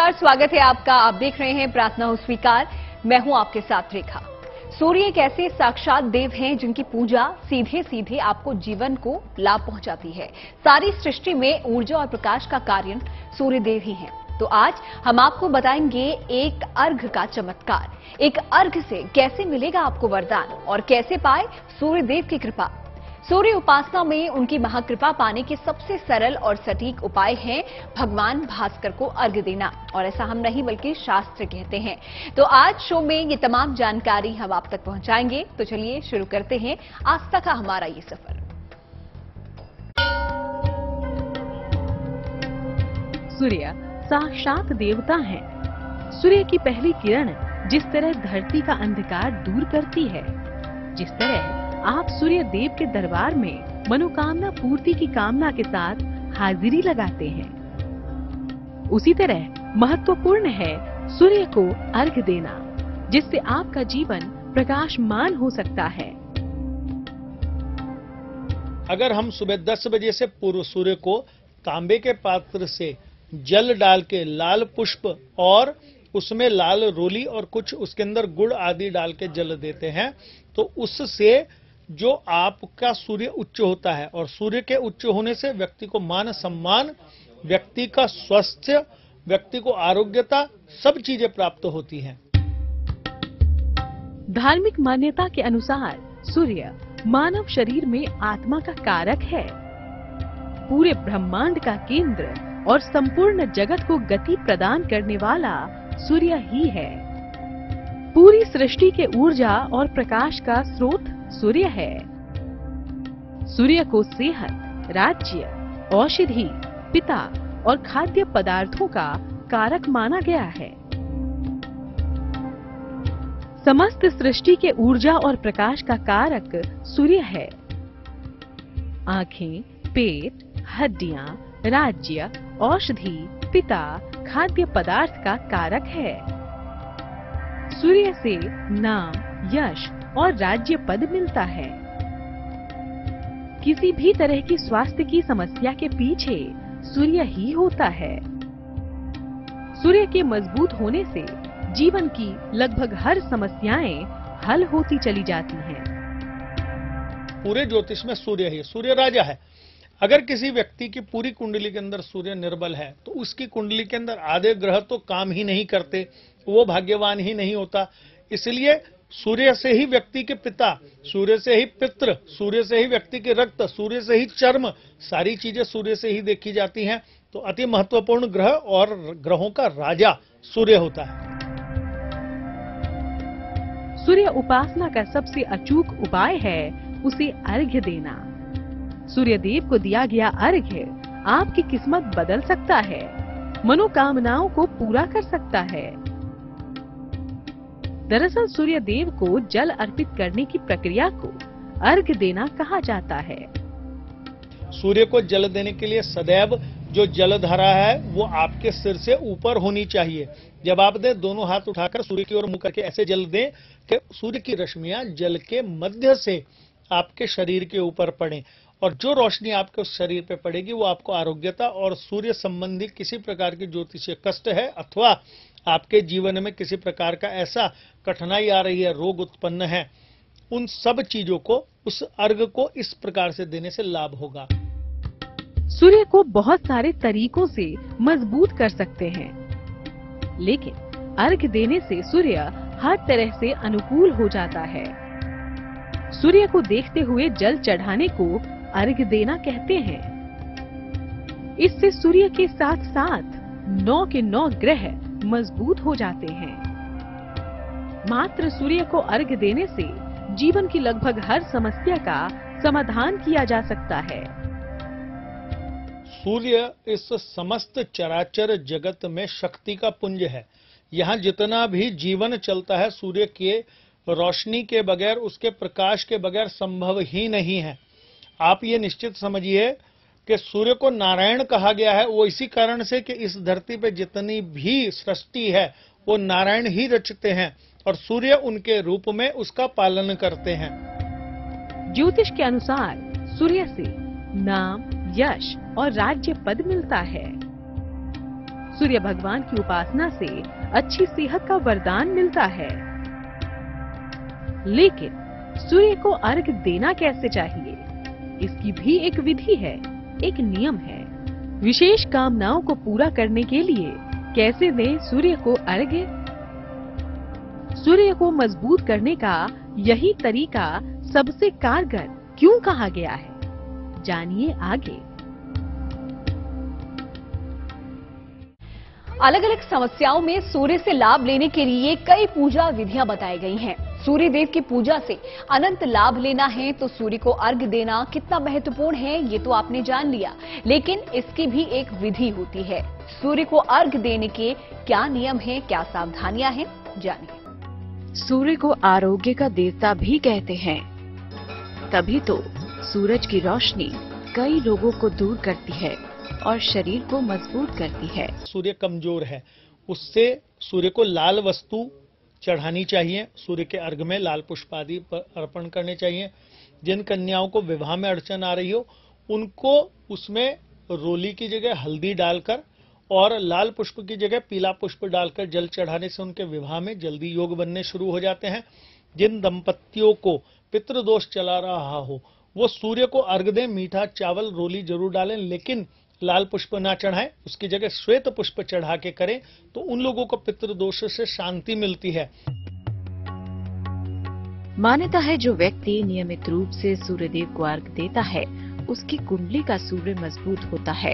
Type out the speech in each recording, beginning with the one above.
नमस्कार, स्वागत है आपका। आप देख रहे हैं प्रार्थना हो स्वीकार। मैं हूं आपके साथ रेखा। सूर्य एक ऐसे साक्षात देव हैं जिनकी पूजा सीधे सीधे आपको जीवन को लाभ पहुंचाती है। सारी सृष्टि में ऊर्जा और प्रकाश का कारण सूर्य देव ही हैं। तो आज हम आपको बताएंगे एक अर्घ का चमत्कार। एक अर्घ से कैसे मिलेगा आपको वरदान और कैसे पाए सूर्य देव की कृपा। सूर्य उपासना में उनकी महाकृपा पाने के सबसे सरल और सटीक उपाय हैं भगवान भास्कर को अर्घ्य देना। और ऐसा हम नहीं बल्कि शास्त्र कहते हैं। तो आज शो में ये तमाम जानकारी हम आप तक पहुंचाएंगे। तो चलिए शुरू करते हैं आस्था का हमारा ये सफर। सूर्य साक्षात देवता है। सूर्य की पहली किरण जिस तरह धरती का अंधकार दूर करती है, जिस तरह आप सूर्य देव के दरबार में मनोकामना पूर्ति की कामना के साथ हाजिरी लगाते हैं, उसी तरह महत्वपूर्ण है सूर्य को अर्घ्य देना, जिससे आपका जीवन प्रकाशमान हो सकता है। अगर हम सुबह 10 बजे से पूर्व सूर्य को तांबे के पात्र से जल डाल के लाल पुष्प और उसमें लाल रोली और कुछ उसके अंदर गुड़ आदि डाल के जल देते हैं, तो उससे जो आपका सूर्य उच्च होता है और सूर्य के उच्च होने से व्यक्ति को मान सम्मान, व्यक्ति का स्वास्थ्य, व्यक्ति को आरोग्यता, सब चीजें प्राप्त होती हैं। धार्मिक मान्यता के अनुसार सूर्य मानव शरीर में आत्मा का कारक है। पूरे ब्रह्मांड का केंद्र और संपूर्ण जगत को गति प्रदान करने वाला सूर्य ही है। पूरी सृष्टि के ऊर्जा और प्रकाश का स्रोत सूर्य है। सूर्य को सेहत, राज्य, औषधि, पिता और खाद्य पदार्थों का कारक माना गया है। समस्त सृष्टि के ऊर्जा और प्रकाश का कारक सूर्य है। आंखें, पेट, हड्डियां, राज्य, औषधि, पिता, खाद्य पदार्थ का कारक है। सूर्य से नाम, यश और राज्य पद मिलता है। किसी भी तरह की स्वास्थ्य की समस्या के पीछे सूर्य ही होता है। सूर्य के मजबूत होने से जीवन की लगभग हर समस्याएं हल होती चली जाती हैं। पूरे ज्योतिष में सूर्य ही, सूर्य राजा है। अगर किसी व्यक्ति की पूरी कुंडली के अंदर सूर्य निर्बल है तो उसकी कुंडली के अंदर आधे ग्रह तो काम ही नहीं करते, वो भाग्यवान ही नहीं होता। इसलिए सूर्य से ही व्यक्ति के पिता, सूर्य से ही पितृ, सूर्य से ही व्यक्ति के रक्त, सूर्य से ही चर्म, सारी चीजें सूर्य से ही देखी जाती हैं। तो अति महत्वपूर्ण ग्रह और ग्रहों का राजा सूर्य होता है। सूर्य उपासना का सबसे अचूक उपाय है उसे अर्घ्य देना। सूर्य देव को दिया गया अर्घ्य आपकी किस्मत बदल सकता है, मनोकामनाओं को पूरा कर सकता है। दरअसल सूर्य देव को जल अर्पित करने की प्रक्रिया को अर्घ्य देना कहा जाता है। सूर्य को जल देने के लिए सदैव जो जलधारा है वो आपके सिर से ऊपर होनी चाहिए। जब आप दें, दोनों हाथ उठाकर सूर्य की ओर मुंह करके ऐसे जल दें कि सूर्य की रश्मियां जल के मध्य से आपके शरीर के ऊपर पड़े, और जो रोशनी आपके उस शरीर पे पड़ेगी वो आपको आरोग्यता और सूर्य संबंधी किसी प्रकार की ज्योतिषीय कष्ट है अथवा आपके जीवन में किसी प्रकार का ऐसा कठिनाई आ रही है, रोग उत्पन्न है, उन सब चीजों को उस अर्घ को इस प्रकार से देने से लाभ होगा। सूर्य को बहुत सारे तरीकों से मजबूत कर सकते हैं, लेकिन अर्घ देने से सूर्य हर तरह से अनुकूल हो जाता है। सूर्य को देखते हुए जल चढ़ाने को अर्घ्य देना कहते हैं। इससे सूर्य के साथ साथ 9 के 9 ग्रह मजबूत हो जाते हैं। मात्र सूर्य को अर्घ्य देने से जीवन की लगभग हर समस्या का समाधान किया जा सकता है। सूर्य इस समस्त चराचर जगत में शक्ति का पुंज है। यहाँ जितना भी जीवन चलता है सूर्य के रोशनी के बगैर, उसके प्रकाश के बगैर संभव ही नहीं है। आप ये निश्चित समझिए कि सूर्य को नारायण कहा गया है, वो इसी कारण से कि इस धरती पे जितनी भी सृष्टि है वो नारायण ही रचते हैं और सूर्य उनके रूप में उसका पालन करते हैं। ज्योतिष के अनुसार सूर्य से नाम, यश और राज्य पद मिलता है। सूर्य भगवान की उपासना से अच्छी सेहत का वरदान मिलता है। लेकिन सूर्य को अर्घ्य देना कैसे चाहिए, इसकी भी एक विधि है, एक नियम है। विशेष कामनाओं को पूरा करने के लिए कैसे दें सूर्य को अर्घ्य? सूर्य को मजबूत करने का यही तरीका सबसे कारगर क्यों कहा गया है, जानिए आगे। अलग अलग समस्याओं में सूर्य से लाभ लेने के लिए कई पूजा विधियां बताई गई हैं। सूर्य देव की पूजा से अनंत लाभ लेना है तो सूर्य को अर्घ्य देना कितना महत्वपूर्ण है ये तो आपने जान लिया, लेकिन इसकी भी एक विधि होती है। सूर्य को अर्घ्य देने के क्या नियम हैं, क्या सावधानियां हैं, जानिए। सूर्य को आरोग्य का देवता भी कहते हैं, तभी तो सूरज की रोशनी कई रोगों को दूर करती है और शरीर को मजबूत करती है। सूर्य कमजोर है, उससे सूर्य को लाल वस्तु चढ़ानी चाहिए। सूर्य के अर्घ में लाल पुष्प आदि अर्पण करने चाहिए। जिन कन्याओं को विवाह में अड़चन आ रही हो उनको उसमें रोली की जगह हल्दी डालकर और लाल पुष्प की जगह पीला पुष्प डालकर जल चढ़ाने से उनके विवाह में जल्दी योग बनने शुरू हो जाते हैं। जिन दंपतियों को पितृदोष चला रहा हो वो सूर्य को अर्घ दें, मीठा चावल रोली जरूर डालें, लेकिन लाल पुष्प ना चढ़ाएं, उसकी जगह श्वेत पुष्प चढ़ा के करें तो उन लोगों को पितृदोष से शांति मिलती है। मान्यता है जो व्यक्ति नियमित रूप से सूर्य देव को अर्घ देता है उसकी कुंडली का सूर्य मजबूत होता है।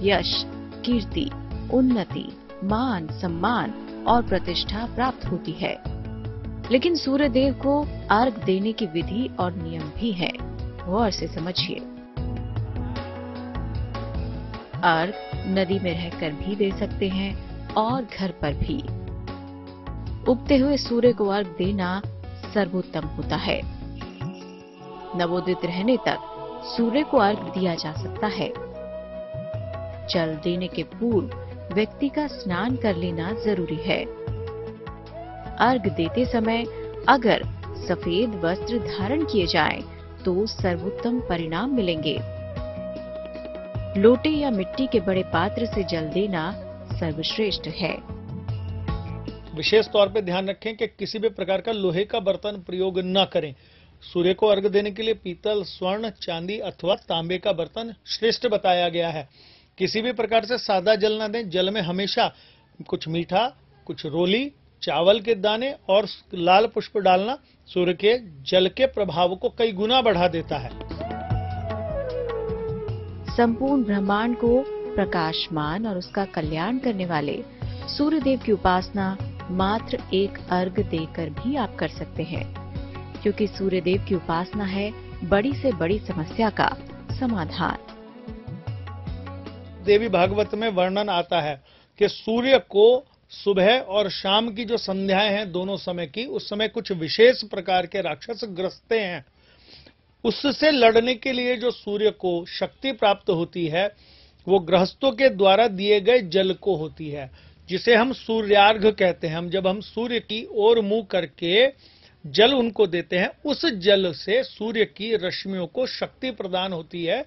यश, कीर्ति, उन्नति, मान, सम्मान और प्रतिष्ठा प्राप्त होती है। लेकिन सूर्य देव को अर्घ देने की विधि और नियम भी है, गौर से समझिए। अर्घ नदी में रहकर भी दे सकते हैं और घर पर भी। उगते हुए सूर्य को अर्घ देना सर्वोत्तम होता है। नवोदित रहने तक सूर्य को अर्घ दिया जा सकता है। जल देने के पूर्व व्यक्ति का स्नान कर लेना जरूरी है। अर्घ देते समय अगर सफेद वस्त्र धारण किए जाएं, तो सर्वोत्तम परिणाम मिलेंगे। लोटे या मिट्टी के बड़े पात्र से जल देना सर्वश्रेष्ठ है। विशेष तौर पे ध्यान रखें कि किसी भी प्रकार का लोहे का बर्तन प्रयोग न करें। सूर्य को अर्घ देने के लिए पीतल, स्वर्ण, चांदी अथवा तांबे का बर्तन श्रेष्ठ बताया गया है। किसी भी प्रकार से सादा जल न दें। जल में हमेशा कुछ मीठा, कुछ रोली, चावल के दाने और लाल पुष्प डालना सूर्य के जल के प्रभाव को कई गुना बढ़ा देता है। संपूर्ण ब्रह्मांड को प्रकाशमान और उसका कल्याण करने वाले सूर्य देव की उपासना मात्र एक अर्घ देकर भी आप कर सकते हैं, क्योंकि सूर्य देव की उपासना है बड़ी से बड़ी समस्या का समाधान। देवी भागवत में वर्णन आता है कि सूर्य को सुबह और शाम की जो संध्याएं हैं दोनों समय की, उस समय कुछ विशेष प्रकार के राक्षस ग्रसते हैं। उससे लड़ने के लिए जो सूर्य को शक्ति प्राप्त होती है वो गृहस्थों के द्वारा दिए गए जल को होती है, जिसे हम सूर्यार्घ कहते हैं। जब हम सूर्य की ओर मुंह करके जल उनको देते हैं, उस जल से सूर्य की रश्मियों को शक्ति प्रदान होती है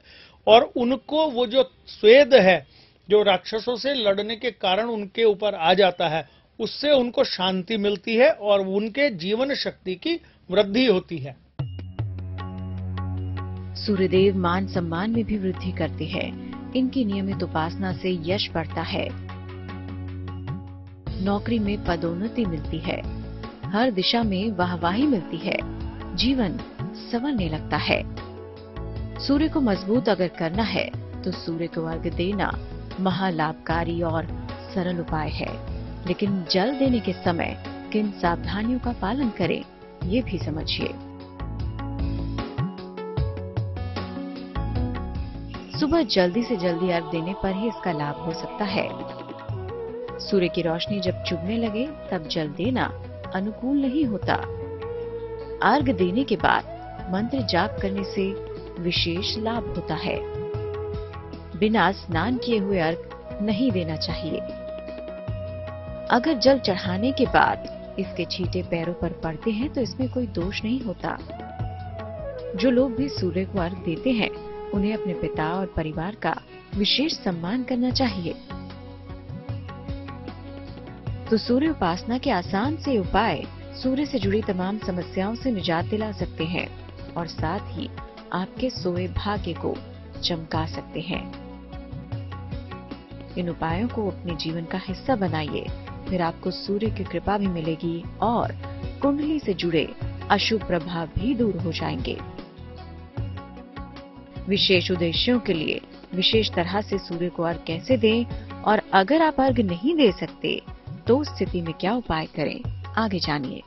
और उनको वो जो स्वेद है जो राक्षसों से लड़ने के कारण उनके ऊपर आ जाता है, उससे उनको शांति मिलती है और उनके जीवन शक्ति की वृद्धि होती है। सूर्यदेव मान सम्मान में भी वृद्धि करते हैं। इनकी नियमित उपासना से यश बढ़ता है, नौकरी में पदोन्नति मिलती है, हर दिशा में वाहवाही मिलती है, जीवन संवरने लगता है। सूर्य को मजबूत अगर करना है तो सूर्य को अर्घ्य देना महालाभकारी और सरल उपाय है। लेकिन जल देने के समय किन सावधानियों का पालन करें, ये भी समझिए। सुबह जल्दी से जल्दी अर्घ देने पर ही इसका लाभ हो सकता है। सूर्य की रोशनी जब चुभने लगे तब जल देना अनुकूल नहीं होता। अर्घ देने के बाद मंत्र जाप करने से विशेष लाभ होता है। बिना स्नान किए हुए अर्घ नहीं देना चाहिए। अगर जल चढ़ाने के बाद इसके छींटे पैरों पर पड़ते हैं तो इसमें कोई दोष नहीं होता। जो लोग भी सूर्य को अर्घ देते हैं उन्हें अपने पिता और परिवार का विशेष सम्मान करना चाहिए। तो सूर्य उपासना के आसान से उपाय सूर्य से जुड़ी तमाम समस्याओं से निजात दिला सकते हैं और साथ ही आपके सोए भाग्य को चमका सकते हैं। इन उपायों को अपने जीवन का हिस्सा बनाइए, फिर आपको सूर्य की कृपा भी मिलेगी और कुंडली से जुड़े अशुभ प्रभाव भी दूर हो जाएंगे। विशेष उद्देश्यों के लिए विशेष तरह से सूर्य को अर्घ कैसे दें और अगर आप अर्घ नहीं दे सकते तो उस स्थिति में क्या उपाय करें, आगे जानिए।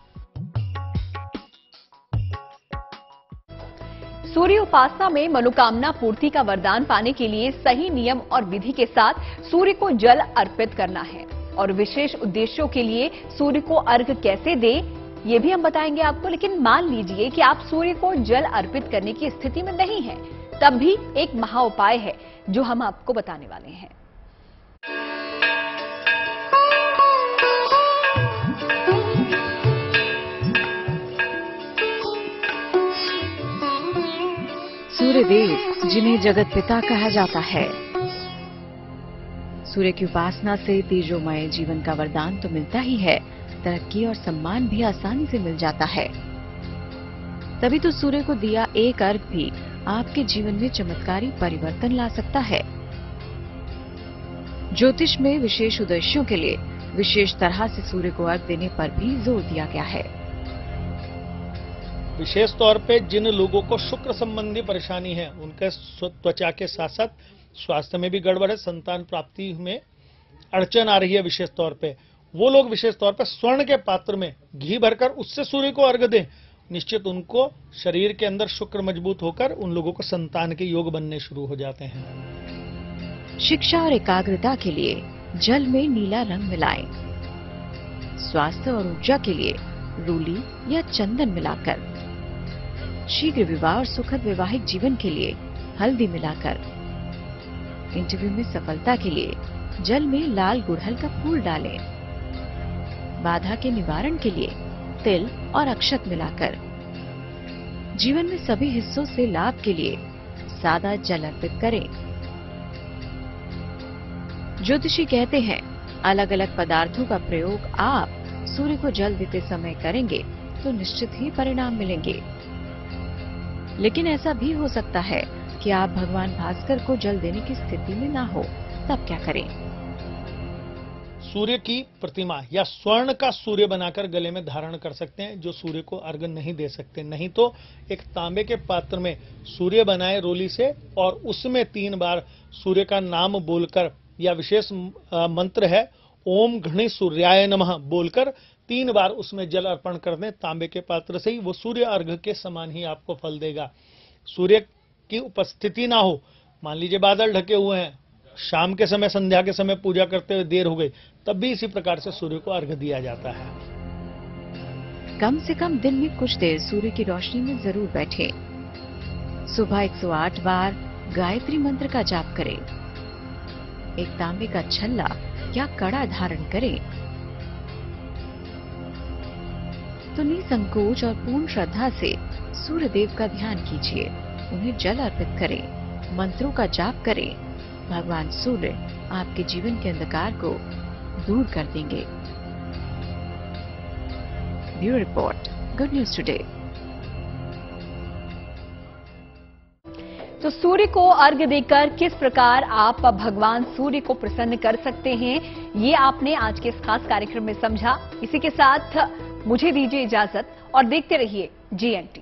सूर्य उपासना में मनोकामना पूर्ति का वरदान पाने के लिए सही नियम और विधि के साथ सूर्य को जल अर्पित करना है और विशेष उद्देश्यों के लिए सूर्य को अर्घ कैसे दें ये भी हम बताएंगे आपको। लेकिन मान लीजिए कि आप सूर्य को जल अर्पित करने की स्थिति में नहीं हैं, तब भी एक महा उपाय है जो हम आपको बताने वाले हैं। सूर्यदेव जिन्हें जगत पिता कहा जाता है, सूर्य की उपासना से तेजोमय जीवन का वरदान तो मिलता ही है, तरक्की और सम्मान भी आसानी से मिल जाता है। तभी तो सूर्य को दिया एक अर्घ भी आपके जीवन में चमत्कारी परिवर्तन ला सकता है। ज्योतिष में विशेष उद्देश्यों के लिए विशेष तरह से सूर्य को अर्घ देने पर भी जोर दिया गया है। विशेष तौर पे जिन लोगों को शुक्र संबंधी परेशानी है, उनके त्वचा के साथ साथ स्वास्थ्य में भी गड़बड़ है, संतान प्राप्ति में अड़चन आ रही है, विशेष तौर पे वो लोग विशेष तौर पे स्वर्ण के पात्र में घी भरकर उससे सूर्य को अर्घ दें। निश्चित उनको शरीर के अंदर शुक्र मजबूत होकर उन लोगों को संतान के योग बनने शुरू हो जाते हैं। शिक्षा और एकाग्रता के लिए जल में नीला रंग मिलाएं। स्वास्थ्य और ऊर्जा के लिए रूली या चंदन मिलाकर, शीघ्र विवाह और सुखद वैवाहिक जीवन के लिए हल्दी मिलाकर, इंटरव्यू में सफलता के लिए जल में लाल गुड़हल का फूल डालें। बाधा के निवारण के लिए तिल और अक्षत मिलाकर, जीवन में सभी हिस्सों से लाभ के लिए सादा जल अर्पित करें। ज्योतिषी कहते हैं अलग अलग पदार्थों का प्रयोग आप सूर्य को जल देते समय करेंगे तो निश्चित ही परिणाम मिलेंगे। लेकिन ऐसा भी हो सकता है कि आप भगवान भास्कर को जल देने की स्थिति में ना हो, तब क्या करें? सूर्य की प्रतिमा या स्वर्ण का सूर्य बनाकर गले में धारण कर सकते हैं जो सूर्य को अर्घ नहीं दे सकते। नहीं तो एक तांबे के पात्र में सूर्य बनाए रोली से और उसमें 3 बार सूर्य का नाम बोलकर या विशेष मंत्र है ओम घृणी सूर्याय नमः बोलकर 3 बार उसमें जल अर्पण कर दें तांबे के पात्र से ही, वो सूर्य अर्घ के समान ही आपको फल देगा। सूर्य की उपस्थिति ना हो, मान लीजिए बादल ढके हुए हैं, शाम के समय संध्या के समय पूजा करते हुए देर हो गई, तब भी इसी प्रकार से सूर्य को अर्घ दिया जाता है। कम से कम दिन में कुछ देर सूर्य की रोशनी में जरूर बैठें। सुबह 108 बार गायत्री मंत्र का जाप करें। एक तांबे का छल्ला या कड़ा धारण करें तो निसंकोच और पूर्ण श्रद्धा से सूर्य देव का ध्यान कीजिए, उन्हें जल अर्पित करें, मंत्रों का जाप करें। भगवान सूर्य आपके जीवन के अंधकार को दूर कर देंगे। Bureau report, good news today. तो सूर्य को अर्घ्य देकर किस प्रकार आप भगवान सूर्य को प्रसन्न कर सकते हैं, ये आपने आज के इस खास कार्यक्रम में समझा। इसी के साथ मुझे दीजिए इजाजत और देखते रहिए GNT।